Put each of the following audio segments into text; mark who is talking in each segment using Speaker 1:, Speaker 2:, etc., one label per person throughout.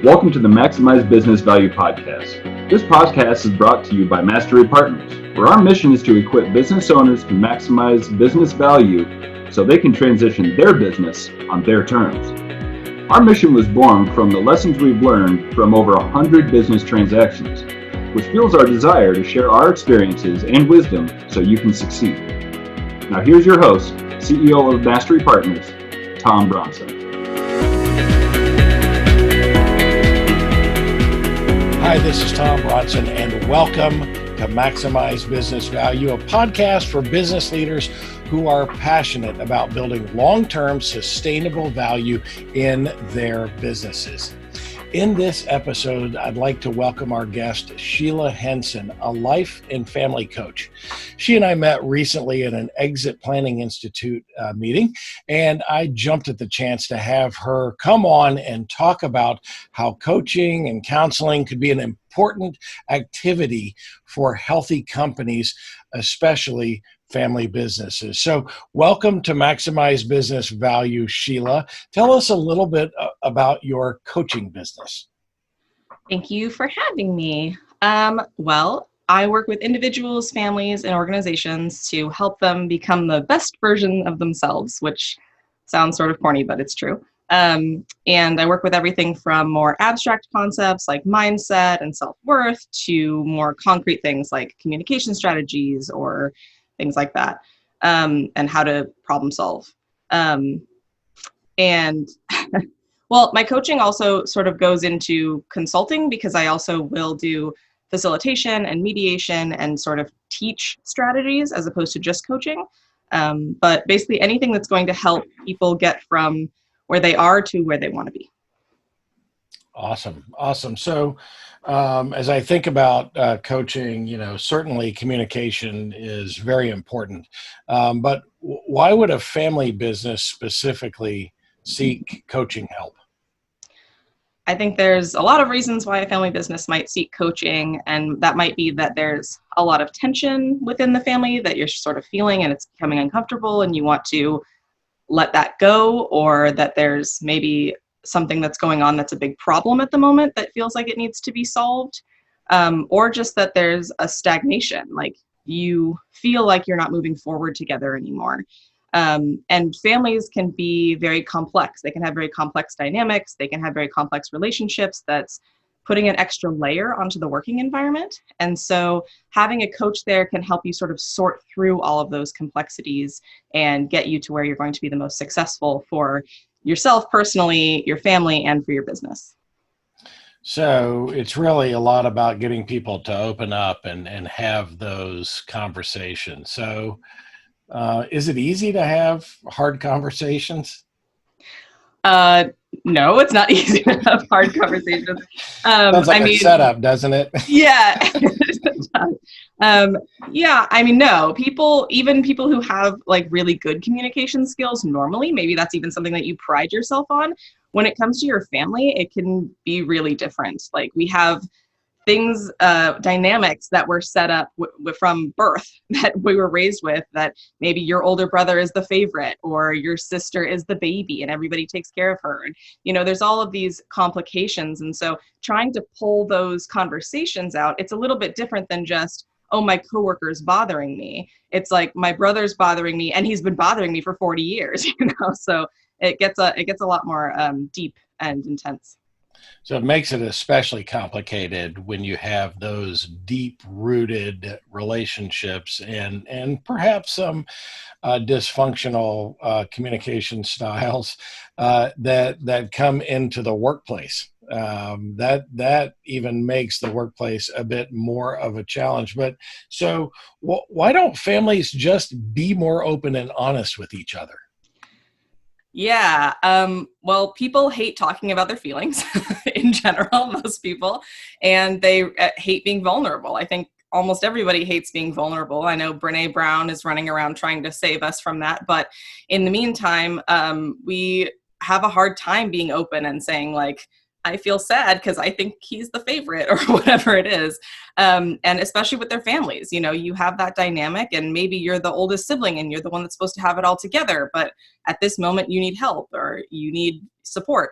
Speaker 1: Welcome to the Maximize Business Value Podcast. This podcast is brought to you by Mastery Partners, where our mission is to equip business owners to maximize business value so they can transition their business on their terms. Our mission was born from the lessons we've learned from over 100 business transactions, which fuels our desire to share our experiences and wisdom so you can succeed. Now here's your host, CEO of Mastery Partners, Tom Bronson.
Speaker 2: Hi, this is Tom Bronson, and welcome to Maximize Business Value, a podcast for business leaders who are passionate about building long-term sustainable value in their businesses. In this episode, I'd like to welcome our guest, Sheila Henson, a life and family coach. She and I met recently at an Exit Planning Institute meeting, and I jumped at the chance to have her come on and talk about how coaching and counseling could be an important activity for healthy companies, especially family businesses. So welcome to Maximize Business Value, Sheila. Tell us a little bit about your coaching business.
Speaker 3: Thank you for having me. Well, I work with individuals, families, and organizations to help them become the best version of themselves, which sounds sort of corny, but it's true. And I work with everything from more abstract concepts like mindset and self-worth to more concrete things like communication strategies or things like that, and how to problem solve. And well, my coaching also sort of goes into consulting because I also will do facilitation and mediation and sort of teach strategies as opposed to just coaching. But basically anything that's going to help people get from where they are to where they want to be.
Speaker 2: Awesome. So as I think about coaching, certainly communication is very important. But why would a family business specifically seek coaching help?
Speaker 3: I think there's a lot of reasons why a family business might seek coaching, and that might be that there's a lot of tension within the family that you're sort of feeling and it's becoming uncomfortable and you want to let that go, or that there's maybe something that's going on that's a big problem at the moment that feels like it needs to be solved, or just that there's a stagnation, like you feel like you're not moving forward together anymore. And families can be very complex. They can have very complex dynamics. They can have very complex relationships that's putting an extra layer onto the working environment. And so having a coach there can help you sort of sort through all of those complexities and get you to where you're going to be the most successful for yourself personally, your family, and for your business.
Speaker 2: So it's really a lot about getting people to open up and have those conversations. So is it easy to have hard conversations?
Speaker 3: No, it's not easy to have hard conversations.
Speaker 2: Sounds like a setup, doesn't it?
Speaker 3: Yeah. No, even people who have like really good communication skills normally, maybe that's even something that you pride yourself on. When it comes to your family, it can be really different. Like we have things, dynamics that were set up from birth that we were raised with, that maybe your older brother is the favorite or your sister is the baby and everybody takes care of her. And, there's all of these complications. And so trying to pull those conversations out, it's a little bit different than just, oh, my coworker's bothering me. It's like my brother's bothering me and he's been bothering me for 40 years, so it gets a lot more deep and intense.
Speaker 2: So it makes it especially complicated when you have those deep-rooted relationships and perhaps some dysfunctional communication styles that come into the workplace. That even makes the workplace a bit more of a challenge. But so why don't families just be more open and honest with each other?
Speaker 3: Yeah. Well, people hate talking about their feelings in general, most people, and they hate being vulnerable. I think almost everybody hates being vulnerable. I know Brene Brown is running around trying to save us from that. But in the meantime, we have a hard time being open and saying like, I feel sad because I think he's the favorite or whatever it is. And especially with their families, you have that dynamic and maybe you're the oldest sibling and you're the one that's supposed to have it all together. But at this moment you need help or you need support.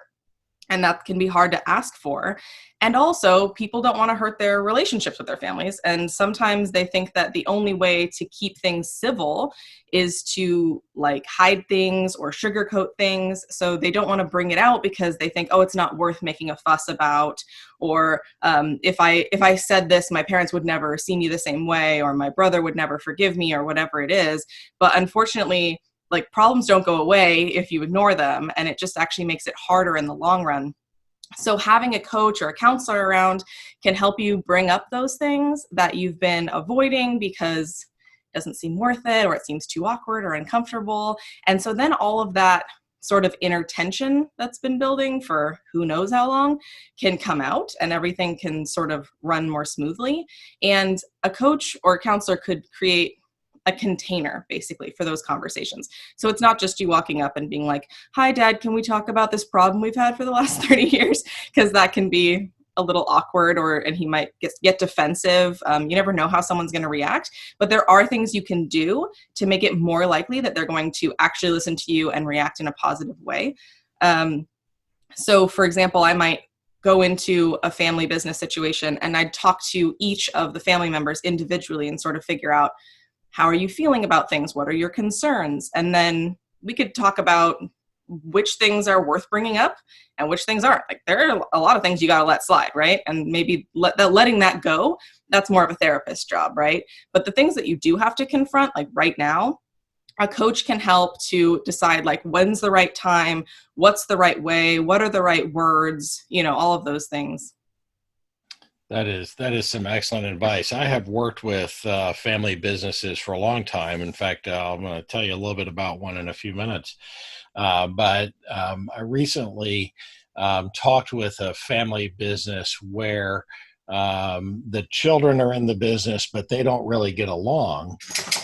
Speaker 3: And that can be hard to ask for. And also, people don't want to hurt their relationships with their families. And sometimes they think that the only way to keep things civil is to like hide things or sugarcoat things. So they don't want to bring it out because they think, oh, it's not worth making a fuss about. Or if I said this, my parents would never see me the same way, or my brother would never forgive me, or whatever it is. But unfortunately, like, problems don't go away if you ignore them, and it just actually makes it harder in the long run. So having a coach or a counselor around can help you bring up those things that you've been avoiding because it doesn't seem worth it, or it seems too awkward or uncomfortable. And so then all of that sort of inner tension that's been building for who knows how long can come out, and everything can sort of run more smoothly. And a coach or a counselor could create a container basically for those conversations. So it's not just you walking up and being like, hi, Dad, can we talk about this problem we've had for the last 30 years? Because that can be a little awkward, and he might get defensive. You never know how someone's going to react, but there are things you can do to make it more likely that they're going to actually listen to you and react in a positive way. So for example, I might go into a family business situation and I'd talk to each of the family members individually and sort of figure out, how are you feeling about things? What are your concerns? And then we could talk about which things are worth bringing up and which things aren't. Like, there are a lot of things you got to let slide, right? And maybe letting that go, that's more of a therapist's job, right? But the things that you do have to confront, like right now, a coach can help to decide, like, when's the right time, what's the right way, what are the right words, all of those things.
Speaker 2: That is some excellent advice. I have worked with family businesses for a long time. In fact, I'm going to tell you a little bit about one in a few minutes. But I recently talked with a family business where the children are in the business, but they don't really get along.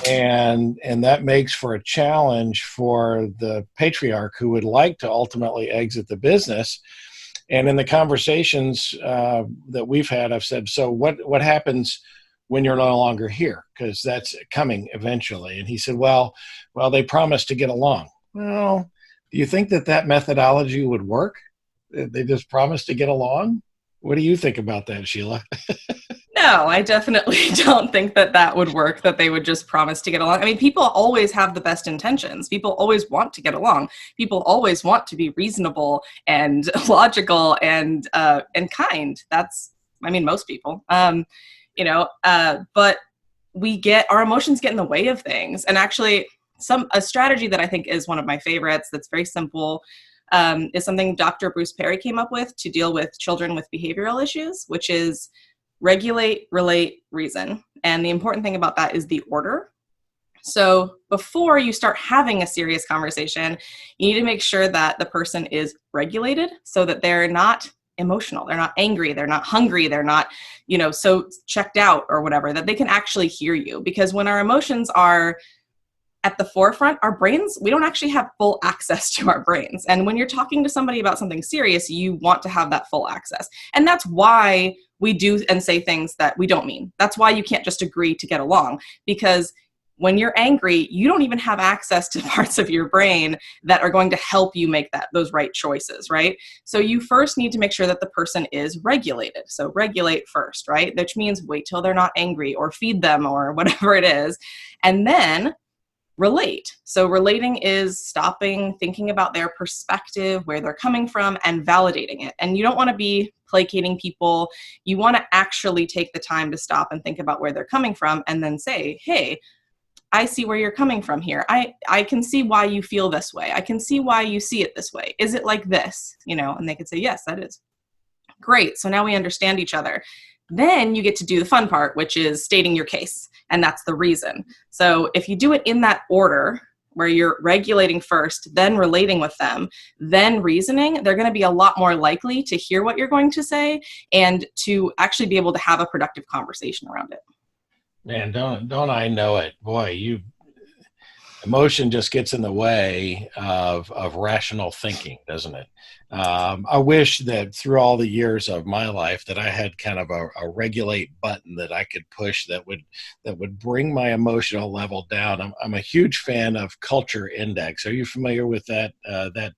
Speaker 2: And that makes for a challenge for the patriarch who would like to ultimately exit the business. And in the conversations that we've had, I've said, so what happens when you're no longer here? Because that's coming eventually. And he said, well, they promised to get along. Well, do you think that methodology would work? They just promised to get along? What do you think about that, Sheila?
Speaker 3: No, I definitely don't think that would work, that they would just promise to get along. I mean, people always have the best intentions. People always want to get along. People always want to be reasonable and logical and kind. That's, I mean, most people, but our emotions get in the way of things. And actually a strategy that I think is one of my favorites that's very simple is something Dr. Bruce Perry came up with to deal with children with behavioral issues, which is regulate, relate, reason. And the important thing about that is the order. So before you start having a serious conversation, you need to make sure that the person is regulated so that they're not emotional, they're not angry, they're not hungry, they're not, so checked out or whatever, that they can actually hear you. Because when our emotions are at the forefront, our brains, we don't actually have full access to our brains. And when you're talking to somebody about something serious, you want to have that full access. And that's why we do and say things that we don't mean. That's why you can't just agree to get along, because when you're angry, you don't even have access to parts of your brain that are going to help you make those right choices, right? So you first need to make sure that the person is regulated. So regulate first, right? Which means wait till they're not angry, or feed them, or whatever it is. And then relate. So relating is stopping, thinking about their perspective, where they're coming from, and validating it. And you don't want to be placating people. You want to actually take the time to stop and think about where they're coming from, and then say, hey, I see where you're coming from here. I can see why you feel this way. I can see why you see it this way. Is it like this? And they could say, yes, that is. Great. So now we understand each other. Then you get to do the fun part, which is stating your case. And that's the reason. So if you do it in that order, where you're regulating first, then relating with them, then reasoning, they're going to be a lot more likely to hear what you're going to say and to actually be able to have a productive conversation around it.
Speaker 2: Man, don't I know it? Boy, Emotion just gets in the way of rational thinking, doesn't it? I wish that through all the years of my life that I had kind of a regulate button that I could push that would bring my emotional level down. I'm a huge fan of culture index. Are you familiar with that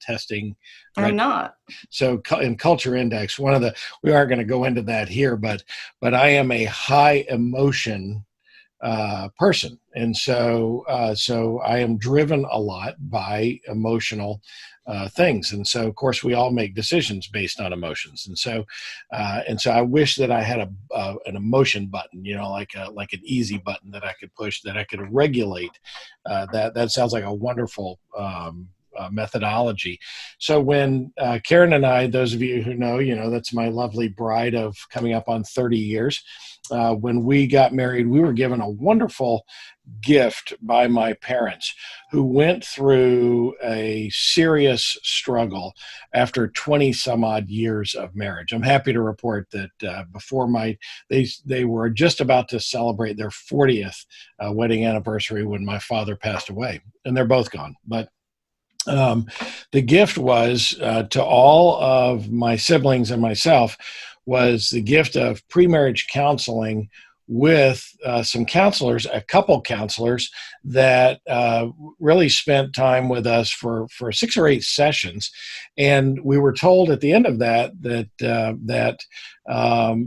Speaker 2: testing?
Speaker 3: I'm not.
Speaker 2: So in culture index, we aren't going to go into that here, but I am a high emotion person, and so I am driven a lot by emotional things, and so of course we all make decisions based on emotions, and so I wish that I had an emotion button, like an easy button that I could push, that I could regulate. That sounds like a wonderful methodology. So when Karen and I, those of you who know, that's my lovely bride of coming up on 30 years. When we got married, we were given a wonderful gift by my parents, who went through a serious struggle after 20 some odd years of marriage. I'm happy to report that they were just about to celebrate their 40th wedding anniversary when my father passed away, and they're both gone. But the gift was to all of my siblings and myself was the gift of pre-marriage counseling with some counselors, a couple counselors that really spent time with us for 6 or 8 sessions. And we were told at the end of that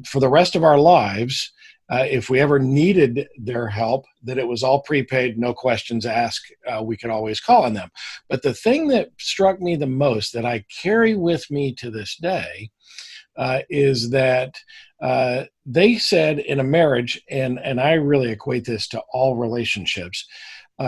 Speaker 2: for the rest of our lives, if we ever needed their help, that it was all prepaid, no questions asked. We could always call on them. But the thing that struck me the most, that I carry with me to this day, is that they said in a marriage, and I really equate this to all relationships,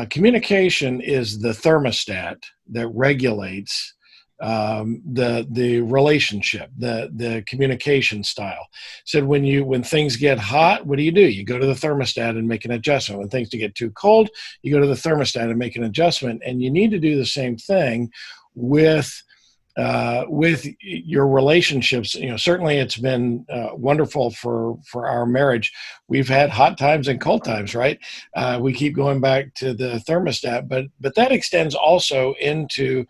Speaker 2: communication is the thermostat that regulates the relationship, the communication style. Said when things get hot, what do? You go to the thermostat and make an adjustment. When things get too cold, you go to the thermostat and make an adjustment. And you need to do the same thing with your relationships. Certainly it's been wonderful for our marriage. We've had hot times and cold times, right? We keep going back to the thermostat, but that extends also into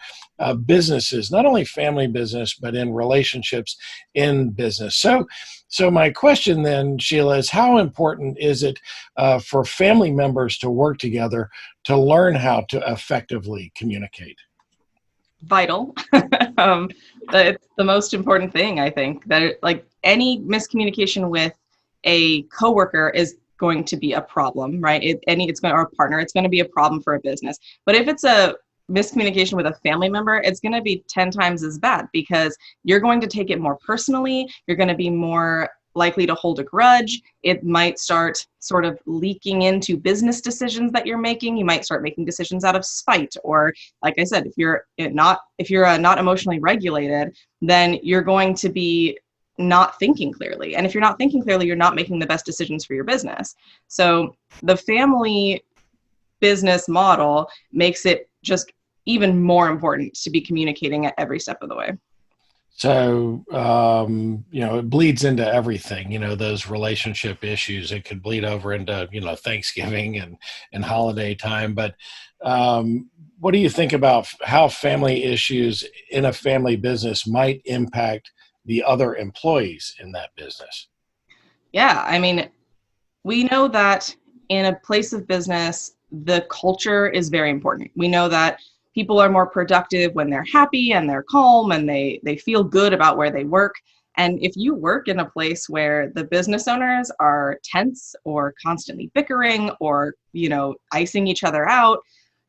Speaker 2: businesses, not only family business, but in relationships in business. So my question then, Sheila, is how important is it for family members to work together to learn how to effectively communicate?
Speaker 3: Vital. It's the most important thing, I think, that like any miscommunication with a coworker is going to be a problem, right? Or a partner, it's going to be a problem for a business. But if it's a miscommunication with a family member, it's going to be 10 times as bad, because you're going to take it more personally. You're going to be more likely to hold a grudge. It might start sort of leaking into business decisions that you're making. You might start making decisions out of spite, or like I said, if you're not emotionally regulated, then you're going to be not thinking clearly. And if you're not thinking clearly, you're not making the best decisions for your business. So the family business model makes it just even more important to be communicating at every step of the way.
Speaker 2: So, it bleeds into everything, those relationship issues. It could bleed over into, Thanksgiving and holiday time. But what do you think about how family issues in a family business might impact the other employees in that business?
Speaker 3: Yeah, I mean, we know that in a place of business, the culture is very important. We know that people are more productive when they're happy and they're calm and they feel good about where they work. And if you work in a place where the business owners are tense or constantly bickering or, icing each other out,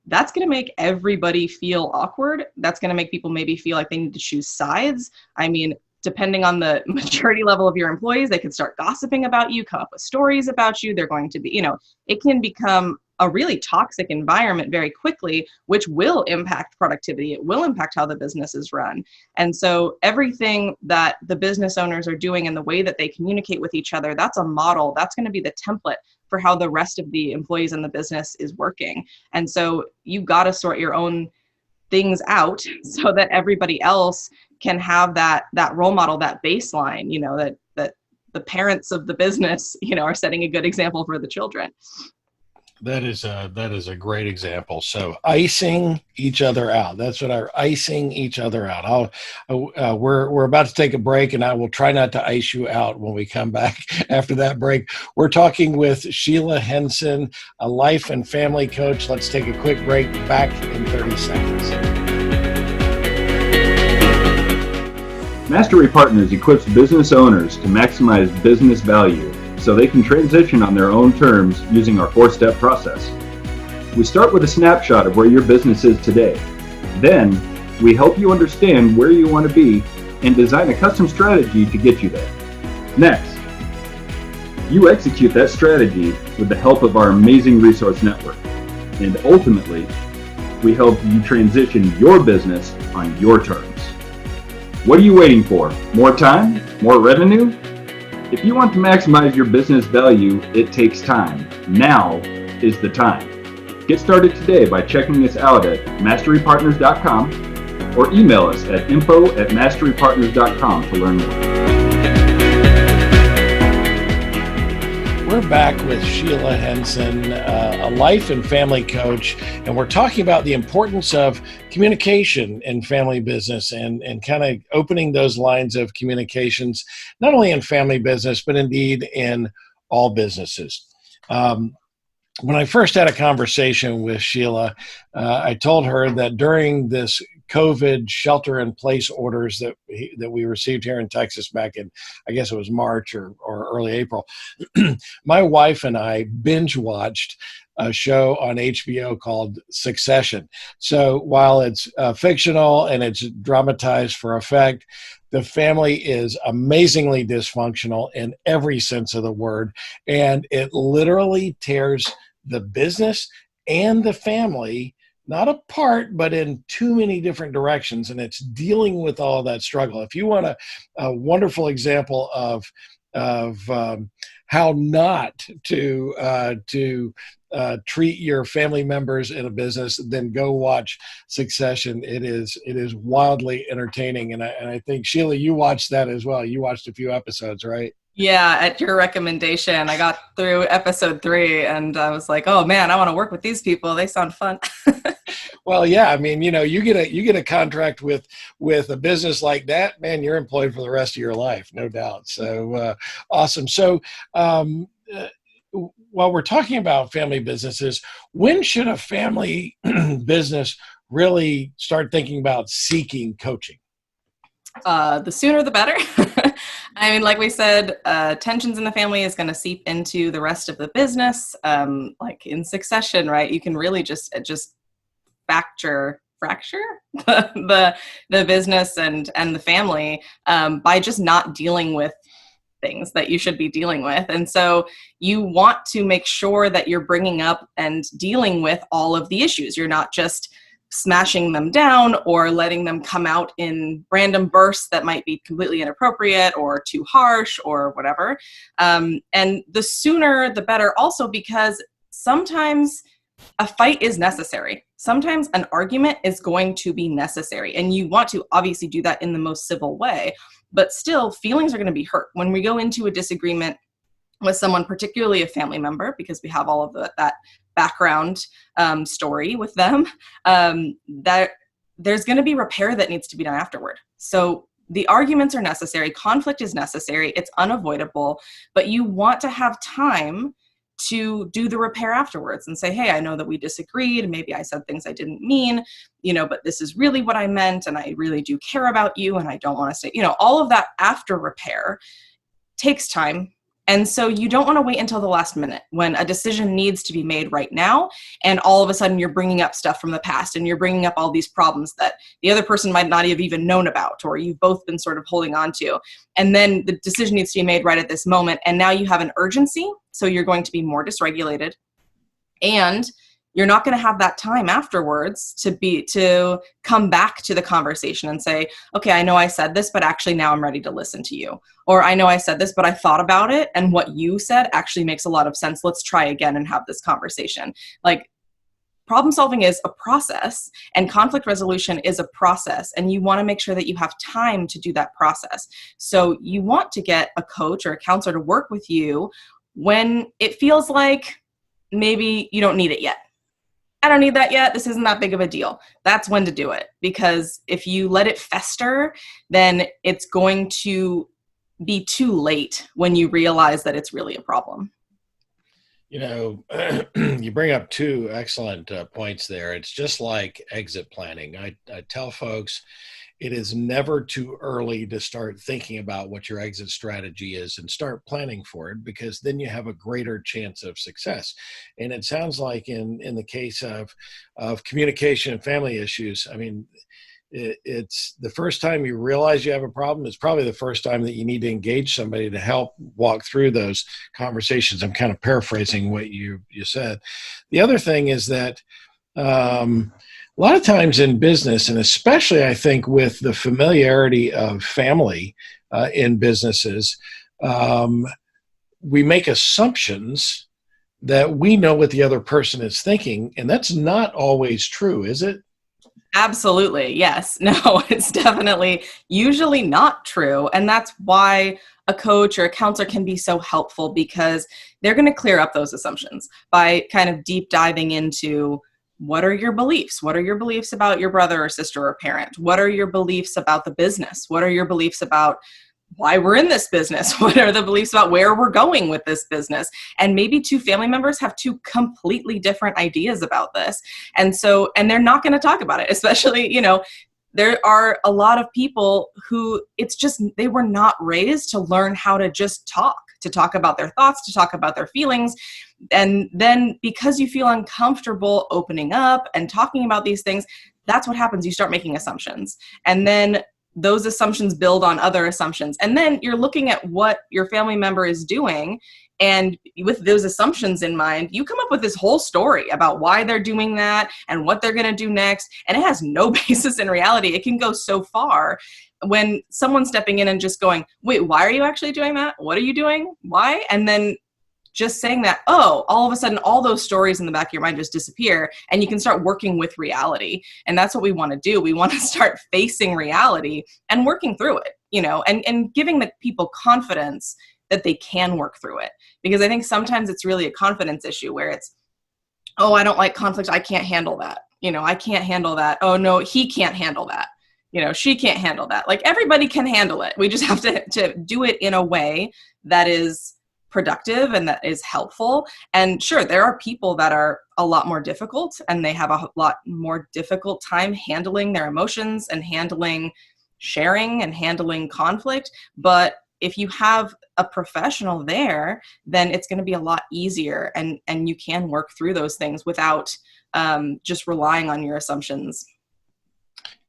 Speaker 3: that's going to make everybody feel awkward. That's going to make people maybe feel like they need to choose sides. I mean, depending on the maturity level of your employees, they can start gossiping about you, come up with stories about you. They're going to be, it can become a really toxic environment very quickly, which will impact productivity. It will impact how the business is run. And so everything that the business owners are doing and the way that they communicate with each other, that's a model. That's going to be the template for how the rest of the employees in the business is working. And so you've got to sort your own things out so that everybody else can have that role model, that baseline, that the parents of the business, are setting a good example for the children.
Speaker 2: That is a great example. So icing each other out. That's what our icing each other out. We're about to take a break, and I will try not to ice you out when we come back after that break. We're talking with Sheila Henson, a life and family coach. Let's take a quick break. Back in 30 seconds.
Speaker 1: Mastery Partners equips business owners to maximize business value so they can transition on their own terms using our 4-step process. We start with a snapshot of where your business is today. Then, we help you understand where you want to be and design a custom strategy to get you there. Next, you execute that strategy with the help of our amazing resource network. And ultimately, we help you transition your business on your terms. What are you waiting for? More time? More revenue? If you want to maximize your business value, it takes time. Now is the time. Get started today by checking us out at masterypartners.com or email us at info@masterypartners.com to learn more.
Speaker 2: We're back with Sheila Henson, a life and family coach, and we're talking about the importance of communication in family business and kind of opening those lines of communications, not only in family business, but indeed in all businesses. When I first had a conversation with Sheila, I told her that during this COVID shelter-in-place orders that we received here in Texas back in, I guess it was March or early April, my wife and I binge-watched a show on HBO called Succession. So while it's fictional and it's dramatized for effect, the family is amazingly dysfunctional in every sense of the word, and it literally tears the business and the family not apart, but in too many different directions, and it's dealing with all that struggle. If you want a wonderful example of how not to treat your family members in a business, then go watch Succession. It is wildly entertaining, and I think, Sheila, you watched that as well. You watched a few episodes, right?
Speaker 3: Yeah, at your recommendation, I got through episode 3 and I was like, oh man, I want to work with these people. They sound fun.
Speaker 2: Well, yeah, I mean, you get a contract with a business like that, man, you're employed for the rest of your life, no doubt. So awesome. So while we're talking about family businesses, when should a family business really start thinking about seeking coaching?
Speaker 3: The sooner the better. I mean, like we said, tensions in the family is going to seep into the rest of the business. Like in Succession, right? You can really just fracture the business and the family by just not dealing with things that you should be dealing with. And so you want to make sure that you're bringing up and dealing with all of the issues. You're not just smashing them down or letting them come out in random bursts that might be completely inappropriate or too harsh or whatever. And the sooner the better, also because sometimes a fight is necessary. Sometimes an argument is going to be necessary, and you want to obviously do that in the most civil way, but still feelings are going to be hurt. When we go into a disagreement with someone, particularly a family member, because we have all of that background story with them, that there's going to be repair that needs to be done afterward. So the arguments are necessary. Conflict is necessary. It's unavoidable, but you want to have time to do the repair afterwards and say, hey, I know that we disagreed. Maybe I said things I didn't mean, but this is really what I meant. And I really do care about you. And I don't want to say, all of that after repair takes time. And so you don't want to wait until the last minute when a decision needs to be made right now. And all of a sudden you're bringing up stuff from the past and you're bringing up all these problems that the other person might not have even known about, or you've both been sort of holding on to. And then the decision needs to be made right at this moment. And now you have an urgency. So you're going to be more dysregulated, and you're not going to have that time afterwards to come back to the conversation and say, okay, I know I said this, but actually now I'm ready to listen to you. Or I know I said this, but I thought about it, and what you said actually makes a lot of sense. Let's try again and have this conversation. Like, problem solving is a process, and conflict resolution is a process, and you want to make sure that you have time to do that process. So you want to get a coach or a counselor to work with you when it feels like maybe you don't need it yet. I don't need that yet. This isn't that big of a deal. That's when to do it. Because if you let it fester, then it's going to be too late when you realize that it's really a problem.
Speaker 2: You know, you bring up two excellent points there. It's just like exit planning. I tell folks it is never too early to start thinking about what your exit strategy is and start planning for it, because then you have a greater chance of success. And it sounds like in the case of communication and family issues, I mean, it's the first time you realize you have a problem. It's probably the first time that you need to engage somebody to help walk through those conversations. I'm kind of paraphrasing what you said. The other thing is that a lot of times in business, and especially I think with the familiarity of family in businesses, we make assumptions that we know what the other person is thinking, and that's not always true, is it?
Speaker 3: Absolutely. Yes. No, it's definitely usually not true. And that's why a coach or a counselor can be so helpful, because they're going to clear up those assumptions by kind of deep diving into what are your beliefs? What are your beliefs about your brother or sister or parent? What are your beliefs about the business? What are your beliefs about why we're in this business? What are the beliefs about where we're going with this business? And maybe two family members have two completely different ideas about this. And they're not going to talk about it, especially, there are a lot of people who it's just, they were not raised to learn how to just to talk about their thoughts, to talk about their feelings. And then because you feel uncomfortable opening up and talking about these things, that's what happens. You start making assumptions. And then those assumptions build on other assumptions. And then you're looking at what your family member is doing. And with those assumptions in mind, you come up with this whole story about why they're doing that and what they're going to do next. And it has no basis in reality. It can go so far when someone's stepping in and just going, wait, why are you actually doing that? What are you doing? Why? And then just saying that, all of a sudden, all those stories in the back of your mind just disappear, and you can start working with reality. And that's what we want to do. We want to start facing reality and working through it, and giving the people confidence that they can work through it. Because I think sometimes it's really a confidence issue where it's, I don't like conflict. I can't handle that. I can't handle that. Oh no, he can't handle that. She can't handle that. Like, everybody can handle it. We just have to do it in a way that is productive and that is helpful. And sure, there are people that are a lot more difficult, and they have a lot more difficult time handling their emotions and handling sharing and handling conflict. But if you have a professional there, then it's going to be a lot easier, and you can work through those things without just relying on your assumptions.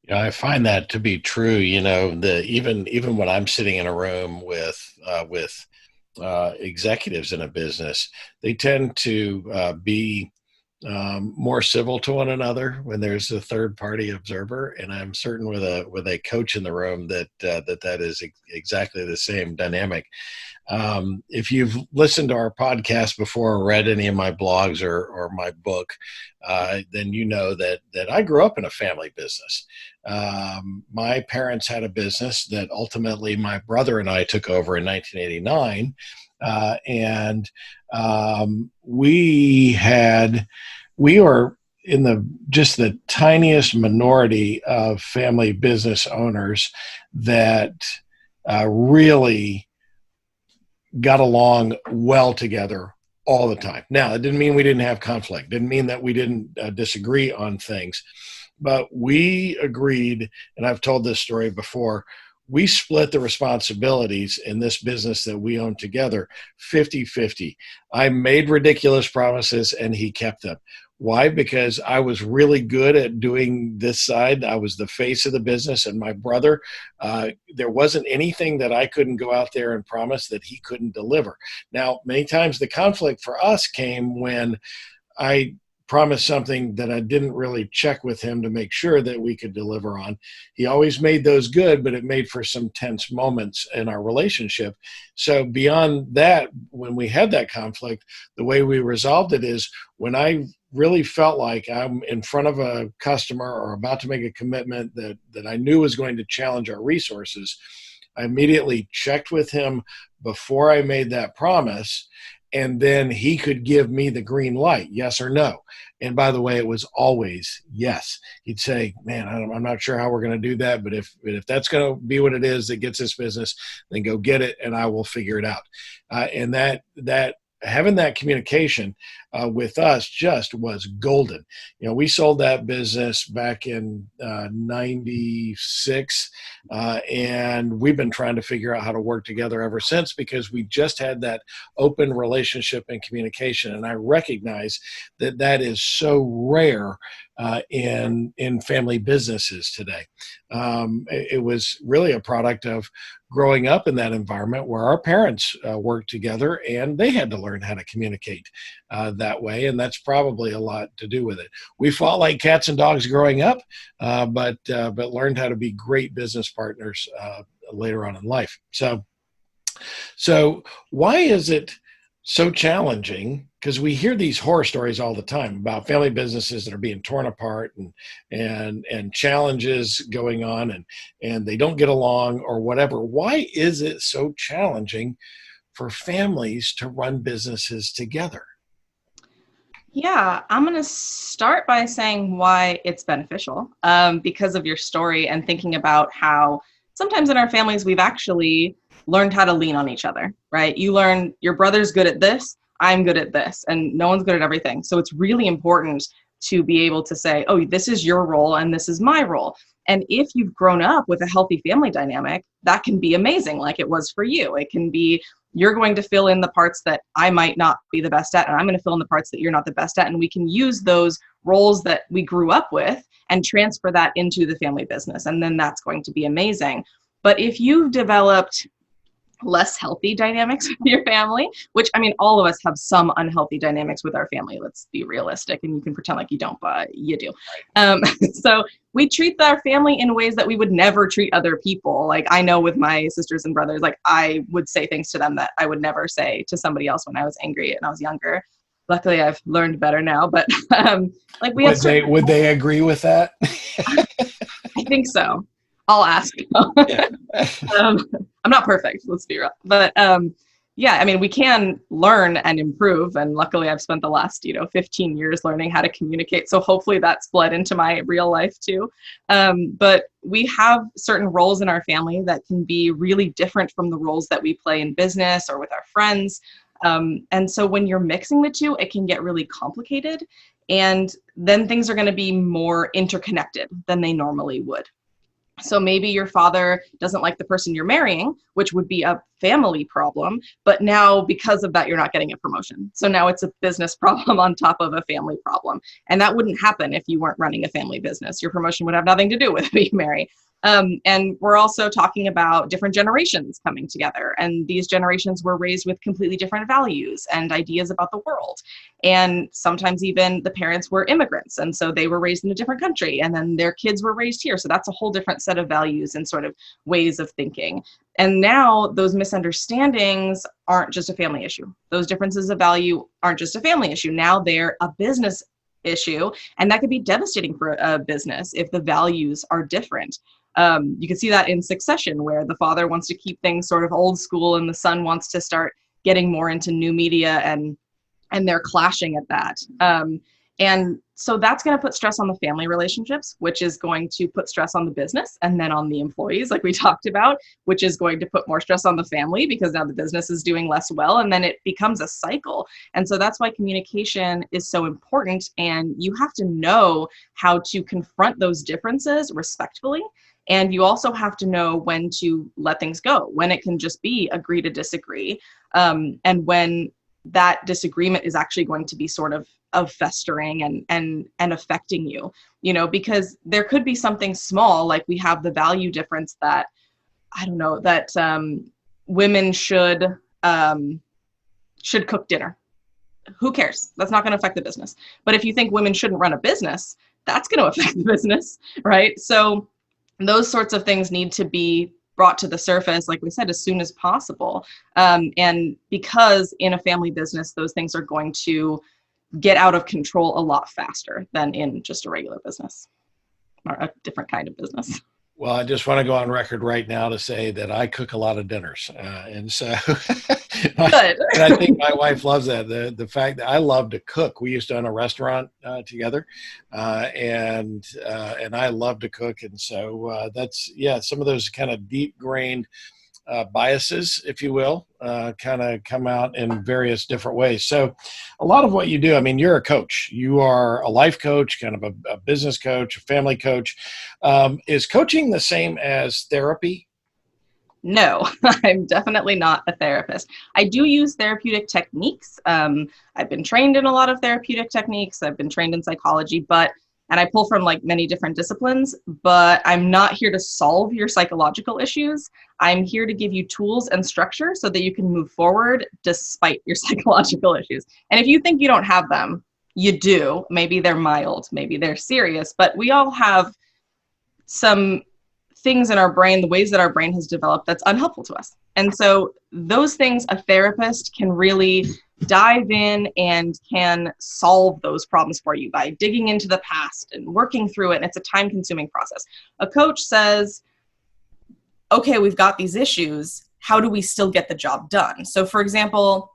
Speaker 2: Yeah, I find that to be true. Even when I'm sitting in a room with executives in a business, they tend to be more civil to one another when there's a third party observer. And I'm certain with a coach in the room that is exactly the same dynamic. If you've listened to our podcast before or read any of my blogs or my book, then you know that I grew up in a family business. My parents had a business that ultimately my brother and I took over in 1989. And we were in the tiniest minority of family business owners that really got along well together all the time. Now, it didn't mean we didn't have conflict. Didn't mean that we didn't disagree on things, but we agreed, and I've told this story before, we split the responsibilities in this business that we own together 50-50. I made ridiculous promises and he kept them. Why? Because I was really good at doing this side. I was the face of the business, and my brother, there wasn't anything that I couldn't go out there and promise that he couldn't deliver. Now, many times the conflict for us came when I promised something that I didn't really check with him to make sure that we could deliver on. He always made those good, but it made for some tense moments in our relationship. So beyond that, when we had that conflict, the way we resolved it is when I really felt like I'm in front of a customer or about to make a commitment that I knew was going to challenge our resources, I immediately checked with him before I made that promise. and then he could give me the green light, yes or no. And by the way, it was always yes. He'd say, man, I'm not sure how we're going to do that, but if that's going to be what it is that gets this business, then go get it and I will figure it out. And that having that communication with us just was golden. We sold that business back in 96, and we've been trying to figure out how to work together ever since, because we just had that open relationship and communication. And I recognize that is so rare in family businesses today. It was really a product of growing up in that environment where our parents worked together, and they had to learn how to communicate that way. And that's probably a lot to do with it. We fought like cats and dogs growing up, but learned how to be great business partners later on in life. So why is it so challenging? Because we hear these horror stories all the time about family businesses that are being torn apart and challenges going on, and they don't get along or whatever. Why is it so challenging for families to run businesses together?
Speaker 3: Yeah, I'm going to start by saying why it's beneficial, because of your story and thinking about how sometimes in our families we've actually learned how to lean on each other, right? You learn your brother's good at this, I'm good at this, and no one's good at everything. So it's really important to be able to say, oh, this is your role and this is my role. And if you've grown up with a healthy family dynamic, that can be amazing, like it was for you. It can be, you're going to fill in the parts that I might not be the best at, and I'm going to fill in the parts that you're not the best at. And we can use those roles that we grew up with and transfer that into the family business. And then that's going to be amazing. But if you've developed less healthy dynamics with your family, which, I mean, all of us have some unhealthy dynamics with our family. Let's be realistic, and you can pretend like you don't, but you do. So we treat our family in ways that we would never treat other people. Like, I know with my sisters and brothers, like I would say things to them that I would never say to somebody else when I was angry and I was younger. Luckily, I've learned better now, but like we
Speaker 2: would they agree with that?
Speaker 3: I think so. I'll ask. I'm not perfect, let's be real. But yeah, I mean, we can learn and improve. And luckily, I've spent the last 15 years learning how to communicate. So hopefully that's bled into my real life too. But we have certain roles in our family that can be really different from the roles that we play in business or with our friends. And so when you're mixing the two, it can get really complicated. And then things are going to be more interconnected than they normally would. So maybe your father doesn't like the person you're marrying, which would be a family problem. But now because of that, you're not getting a promotion. So now it's a business problem on top of a family problem. And that wouldn't happen if you weren't running a family business. Your promotion would have nothing to do with who you marry. And we're also talking about different generations coming together. And these generations were raised with completely different values and ideas about the world. And sometimes even the parents were immigrants. And so they were raised in a different country, and then their kids were raised here. So that's a whole different set of values and sort of ways of thinking. And now those misunderstandings aren't just a family issue. Those differences of value aren't just a family issue. Now they're a business issue. And that could be devastating for a business if the values are different. You can see that in Succession, where the father wants to keep things sort of old school and the son wants to start getting more into new media, and they're clashing at that. And so that's going to put stress on the family relationships, which is going to put stress on the business and then on the employees, like we talked about, which is going to put more stress on the family because now the business is doing less well, and then it becomes a cycle. And so that's why communication is so important. And you have to know how to confront those differences respectfully. And you also have to know when to let things go, when it can just be agree to disagree, and when that disagreement is actually going to be sort of festering and affecting you, because there could be something small, like we have the value difference that, I don't know, that women should cook dinner. Who cares? That's not going to affect the business. But if you think women shouldn't run a business, that's going to affect the business, right? So those sorts of things need to be brought to the surface, like we said, as soon as possible. And because in a family business, those things are going to get out of control a lot faster than in just a regular business or a different kind of business.
Speaker 2: Well, I just want to go on record right now to say that I cook a lot of dinners, and so
Speaker 3: Good.
Speaker 2: and I think my wife loves that. The fact that I love to cook. We used to own a restaurant together, and I love to cook, and so that's some of those kind of deep grained biases, if you will, kind of come out in various different ways. So a lot of what you do, I mean, you're a coach. You are a life coach, kind of a business coach, a family coach. Is coaching the same as therapy?
Speaker 3: No, I'm definitely not a therapist. I do use therapeutic techniques. I've been trained in a lot of therapeutic techniques. I've been trained in psychology, and I pull from like many different disciplines, but I'm not here to solve your psychological issues. I'm here to give you tools and structure so that you can move forward despite your psychological issues. And if you think you don't have them, you do. Maybe they're mild, maybe they're serious, but we all have some things in our brain, the ways that our brain has developed that's unhelpful to us. And so those things, a therapist can really dive in and can solve those problems for you by digging into the past and working through it. And it's a time-consuming process. A coach says, okay, we've got these issues. How do we still get the job done? So for example,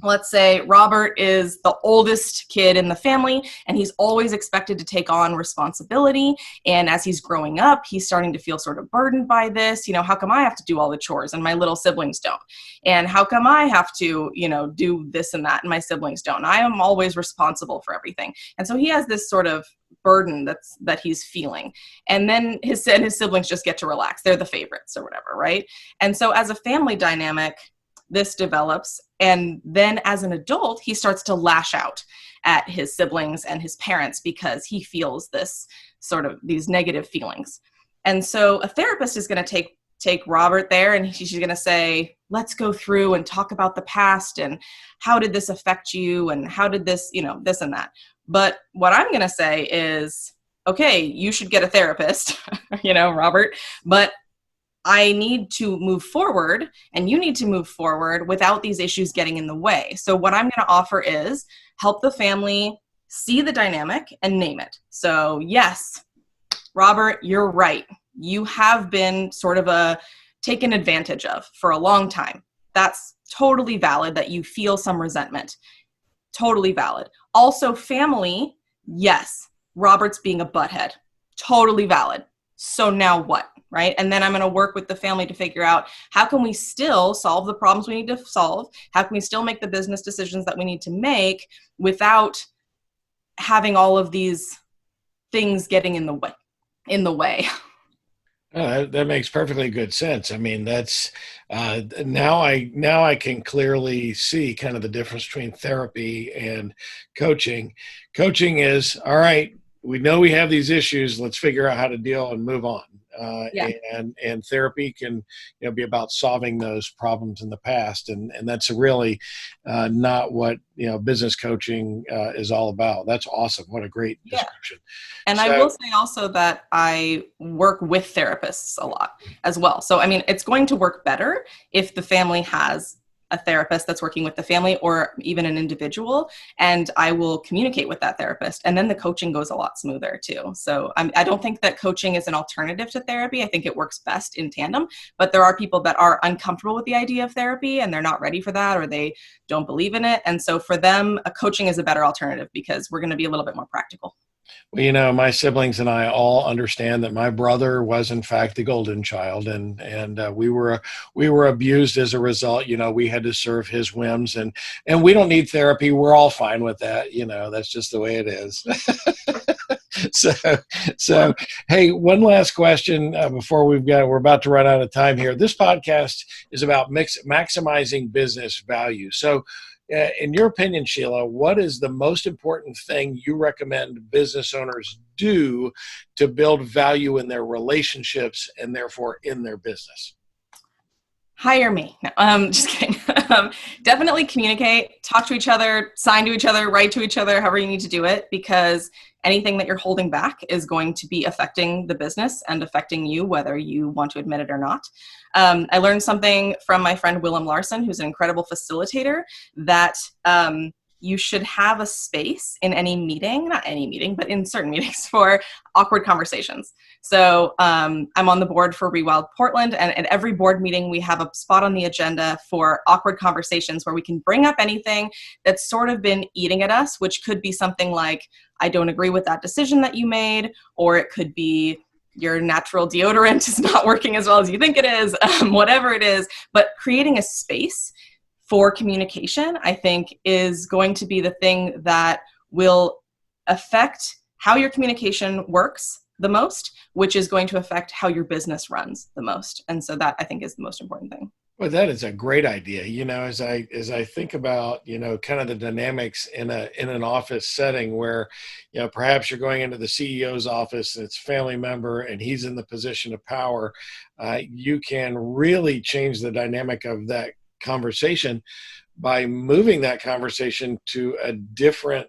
Speaker 3: let's say Robert is the oldest kid in the family and he's always expected to take on responsibility. And as he's growing up, he's starting to feel sort of burdened by this. How come I have to do all the chores and my little siblings don't? And how come I have to, do this and that and my siblings don't? I am always responsible for everything. And so he has this sort of burden that he's feeling. And then his siblings just get to relax. They're the favorites or whatever, right? And so as a family dynamic, this develops. And then as an adult, he starts to lash out at his siblings and his parents because he feels these negative feelings. And so a therapist is going to take Robert there and she's going to say, let's go through and talk about the past and how did this affect you and how did this, this and that. But what I'm going to say is, okay, you should get a therapist, Robert, but I need to move forward and you need to move forward without these issues getting in the way. So what I'm going to offer is help the family see the dynamic and name it. So yes, Robert, you're right. You have been sort of taken advantage of for a long time. That's totally valid that you feel some resentment. Totally valid. Also family, yes, Robert's being a butthead. Totally valid. So now what? Right? And then I'm going to work with the family to figure out how can we still solve the problems we need to solve? How can we still make the business decisions that we need to make without having all of these things getting in the way?
Speaker 2: That makes perfectly good sense. I mean, that's now I can clearly see kind of the difference between therapy and coaching. Coaching is, all right, we know we have these issues. Let's figure out how to deal and move on. And therapy can be about solving those problems in the past, and that's really not what business coaching is all about. That's awesome. What a great description.
Speaker 3: And I will say also that I work with therapists a lot as well. So I mean, it's going to work better if the family has a therapist that's working with the family or even an individual, and I will communicate with that therapist. And then the coaching goes a lot smoother too. So I don't think that coaching is an alternative to therapy. I think it works best in tandem, but there are people that are uncomfortable with the idea of therapy and they're not ready for that, or they don't believe in it. And so for them, a coaching is a better alternative because we're going to be a little bit more practical.
Speaker 2: Well, my siblings and I all understand that my brother was in fact the golden child, and we were abused as a result. We had to serve his whims, and we don't need therapy. We're all fine with that. That's just the way it is. So hey, one last question before we're about to run out of time here. This podcast is about maximizing business value. So in your opinion, Sheila, what is the most important thing you recommend business owners do to build value in their relationships and therefore in their business?
Speaker 3: Hire me. No, just kidding. Definitely communicate, talk to each other, sign to each other, write to each other, however you need to do it, because anything that you're holding back is going to be affecting the business and affecting you, whether you want to admit it or not. I learned something from my friend Willem Larson, who's an incredible facilitator, that you should have a space in any meeting, not any meeting, but in certain meetings for awkward conversations. So I'm on the board for Rewild Portland, and at every board meeting, we have a spot on the agenda for awkward conversations where we can bring up anything that's sort of been eating at us, which could be something like, I don't agree with that decision that you made, or it could be your natural deodorant is not working as well as you think it is, whatever it is. But creating a space for communication, I think, is going to be the thing that will affect how your communication works the most, which is going to affect how your business runs the most. And so that, I think, is the most important thing.
Speaker 2: Well, that is a great idea. As I think about, kind of the dynamics in an office setting where, perhaps you're going into the CEO's office and it's a family member and he's in the position of power, you can really change the dynamic of that conversation by moving that conversation to a different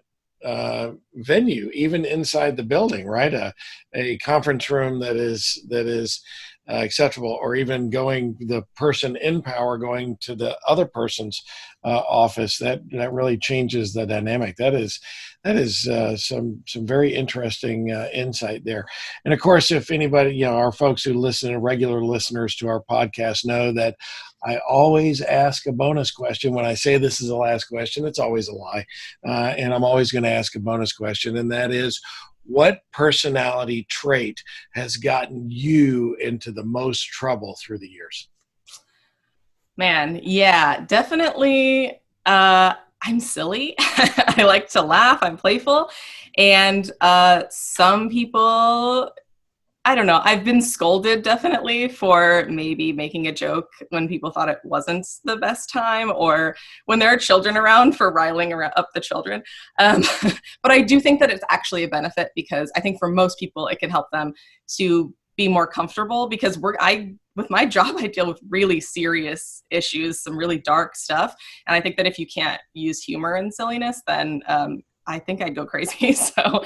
Speaker 2: venue, even inside the building, right? A conference room that is acceptable, or even the person in power going to the other person's office. That really changes the dynamic. That is some very interesting insight there. And of course, if anybody, our folks who listen, regular listeners to our podcast, know that I always ask a bonus question. When I say this is the last question, it's always a lie. And I'm always going to ask a bonus question. And that is, what personality trait has gotten you into the most trouble through the years?
Speaker 3: Man, yeah, definitely. I'm silly. I like to laugh. I'm playful. And some people, I don't know, I've been scolded definitely for maybe making a joke when people thought it wasn't the best time, or when there are children around for riling up the children. But I do think that it's actually a benefit, because I think for most people it can help them to be more comfortable, because with my job, I deal with really serious issues, some really dark stuff. And I think that if you can't use humor and silliness, then I think I'd go crazy. So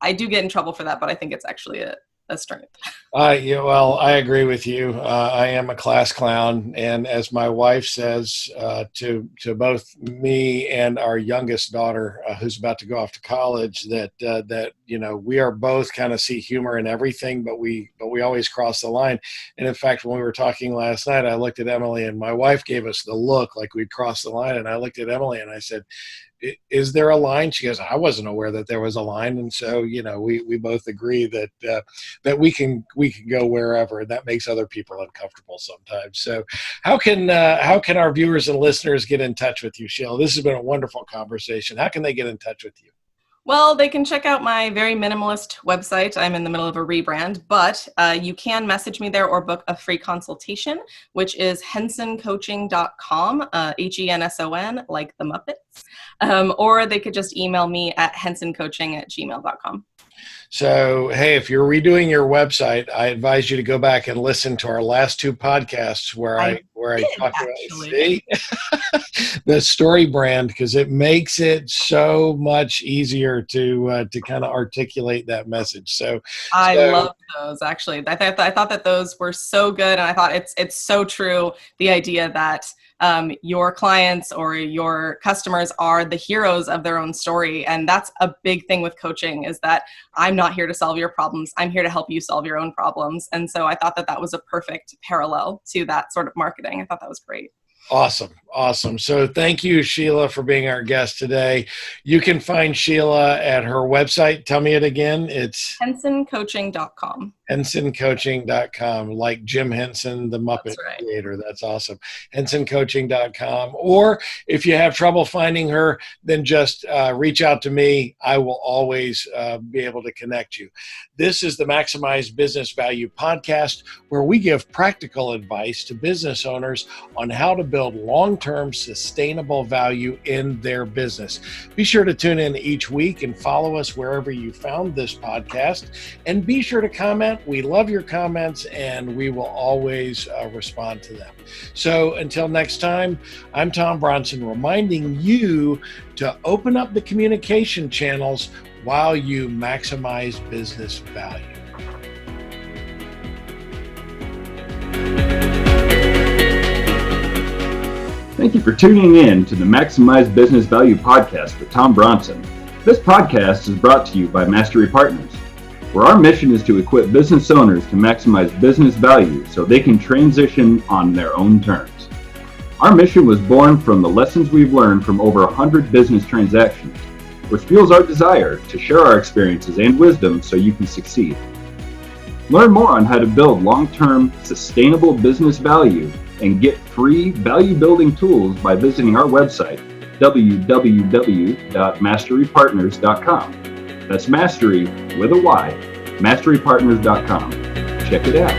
Speaker 3: I do get in trouble for that, but I think it's actually a strength.
Speaker 2: Well, I agree with you. I am a class clown, and as my wife says to both me and our youngest daughter, who's about to go off to college, that we are both kind of see humor in everything, but we always cross the line. And in fact, when we were talking last night, I looked at Emily, and my wife gave us the look like we'd crossed the line, and I looked at Emily and I said, is there a line? She goes, I wasn't aware that there was a line. And so, we both agree that we can go wherever, and that makes other people uncomfortable sometimes. So how can our viewers and listeners get in touch with you, Sheila? This has been a wonderful conversation. How can they get in touch with you?
Speaker 3: Well, they can check out my very minimalist website. I'm in the middle of a rebrand, but you can message me there or book a free consultation, which is hensoncoaching.com, Henson, like the Muppets. Or they could just email me at hensoncoaching@gmail.com.
Speaker 2: So, hey, if you're redoing your website, I advise you to go back and listen to our last two podcasts where I talked about the story brand, because it makes it so much easier to kind of articulate that message. So
Speaker 3: I love those, actually. I thought that those were so good, and I thought it's so true, the idea that your clients or your customers are the heroes of their own story. And that's a big thing with coaching, is that I'm not here to solve your problems. I'm here to help you solve your own problems. And so I thought that was a perfect parallel to that sort of marketing. I thought that was great. Awesome. So thank you, Sheila, for being our guest today. You can find Sheila at her website. Tell me it again. It's hensoncoaching.com.
Speaker 2: hensoncoaching.com, like Jim Henson, the Muppet creator. That's awesome. hensoncoaching.com. Or if you have trouble finding her, then just reach out to me. I will always be able to connect you. This is the Maximize Business Value podcast, where we give practical advice to business owners on how to build long-term sustainable value in their business. Be sure to tune in each week and follow us wherever you found this podcast. And be sure to comment. We love your comments, and we will always respond to them. So until next time, I'm Tom Bronson, reminding you to open up the communication channels while you maximize business value.
Speaker 1: Thank you for tuning in to the Maximize Business Value podcast with Tom Bronson. This podcast is brought to you by Mastery Partners, where our mission is to equip business owners to maximize business value so they can transition on their own terms. Our mission was born from the lessons we've learned from over 100 business transactions, which fuels our desire to share our experiences and wisdom so you can succeed. Learn more on how to build long-term, sustainable business value and get free value-building tools by visiting our website, www.masterypartners.com. That's mastery with a Y, masterypartners.com. Check it out.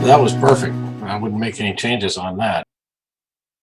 Speaker 2: That was perfect. I wouldn't make any changes on that.